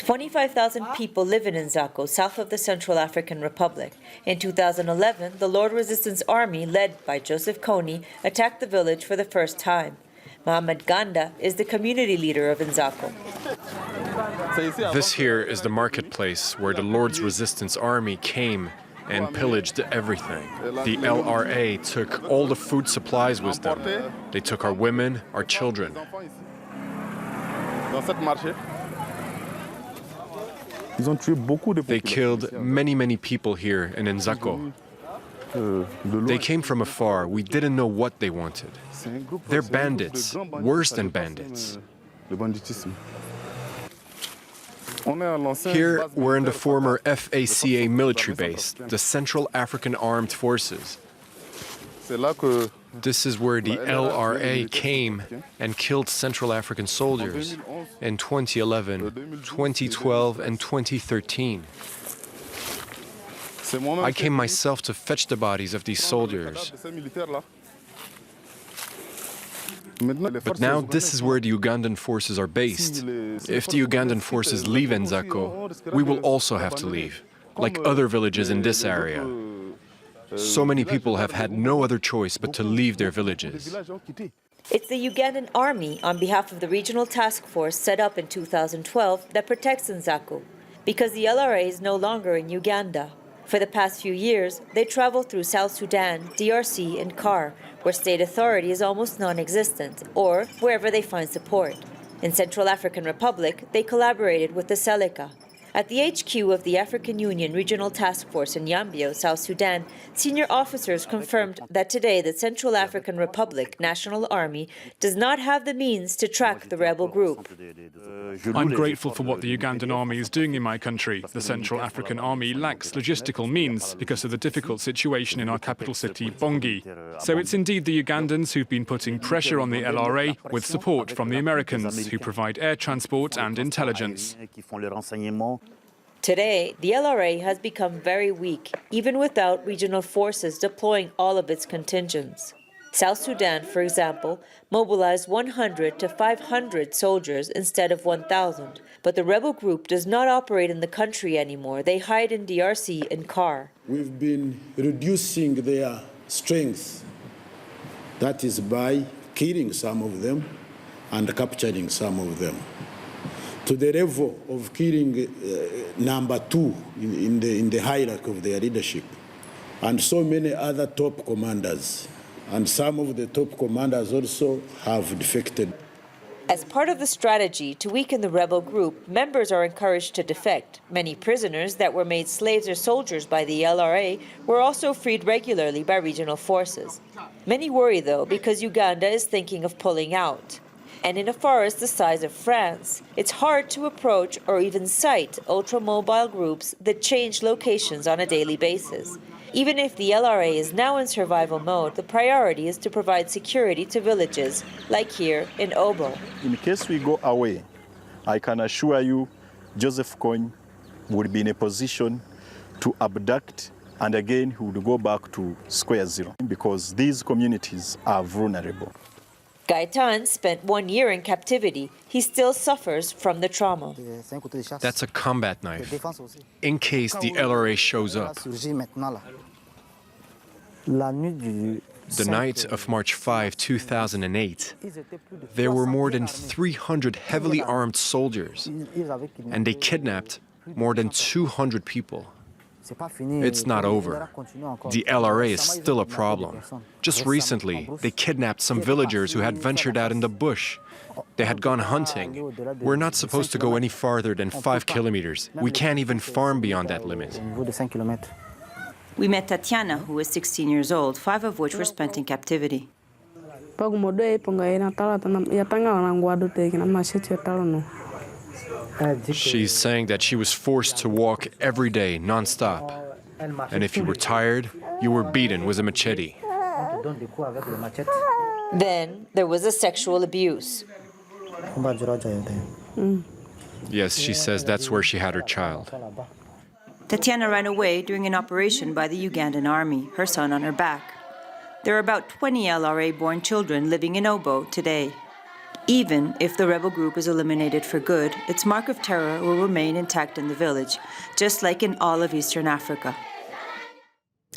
25,000 people live in Zako, south of the Central African Republic. In 2011, the Lord Resistance Army, led by Joseph Kony, attacked the village for the first time. Mohamed Ganda is the community leader of Zako. This here is the marketplace where the Lord's Resistance Army came and pillaged everything. The LRA took all the food supplies with them. They took our women, our children. They killed many people here in Zako. They came from afar. We didn't know what they wanted. They're bandits, worse than bandits. Here, we're in the former FACA military base, the Central African Armed Forces. This is where the LRA came and killed Central African soldiers in 2011, 2012, and 2013. I came myself to fetch the bodies of these soldiers. But now this is where the Ugandan forces are based. If the Ugandan forces leave Zako, we will also have to leave, like other villages in this area. So many people have had no other choice but to leave their villages. It's the Ugandan army, on behalf of the regional task force set up in 2012, that protects Zako, because the LRA is no longer in Uganda. For the past few years, they travel through South Sudan, DRC, and CAR, where state authority is almost non-existent, or wherever they find support. In Central African Republic, they collaborated with the Seleka. At the HQ of the African Union Regional Task Force in Yambio, South Sudan, senior officers confirmed that today the Central African Republic National Army does not have the means to track the rebel group. I'm grateful for what the Ugandan army is doing in my country. The Central African Army lacks logistical means because of the difficult situation in our capital city, Bongi. So it's indeed the Ugandans who've been putting pressure on the LRA with support from the Americans, who provide air transport and intelligence. Today, the LRA has become very weak, even without regional forces deploying all of its contingents. South Sudan, for example, mobilized 100 to 500 soldiers instead of 1,000. But the rebel group does not operate in the country anymore. They hide in DRC and CAR. We've been reducing their strength. That is by killing some of them and capturing some of them, to the level of killing number two in the hierarchy of their leadership, and so many other top commanders. And some of the top commanders also have defected. As part of the strategy to weaken the rebel group, members are encouraged to defect. Many prisoners that were made slaves or soldiers by the LRA were also freed regularly by regional forces. Many worry, though, because Uganda is thinking of pulling out. And in a forest the size of France, it's hard to approach or even sight ultra-mobile groups that change locations on a daily basis. Even if the LRA is now in survival mode, the priority is to provide security to villages, like here in Obo. In case we go away, I can assure you Joseph Kony would be in a position to abduct, and again he would go back to square zero, because these communities are vulnerable. Gaetan spent 1 year in captivity. He still suffers from the trauma. That's a combat knife, in case the LRA shows up. The night of March 5, 2008, there were more than 300 heavily armed soldiers, and they kidnapped more than 200 people. It's not over. The LRA is still a problem. Just recently, they kidnapped some villagers who had ventured out in the bush. They had gone hunting. We're not supposed to go any farther than 5 kilometers. We can't even farm beyond that limit. We met Tatiana, who was 16 years old, 5 of which were spent in captivity. She's saying that she was forced to walk every day, non-stop. And if you were tired, you were beaten with a machete. Then there was a sexual abuse. Yes, she says that's where she had her child. Tatiana ran away during an operation by the Ugandan army, her son on her back. There are about 20 LRA-born children living in Obo today. Even if the rebel group is eliminated for good, its mark of terror will remain intact in the village, just like in all of Eastern Africa.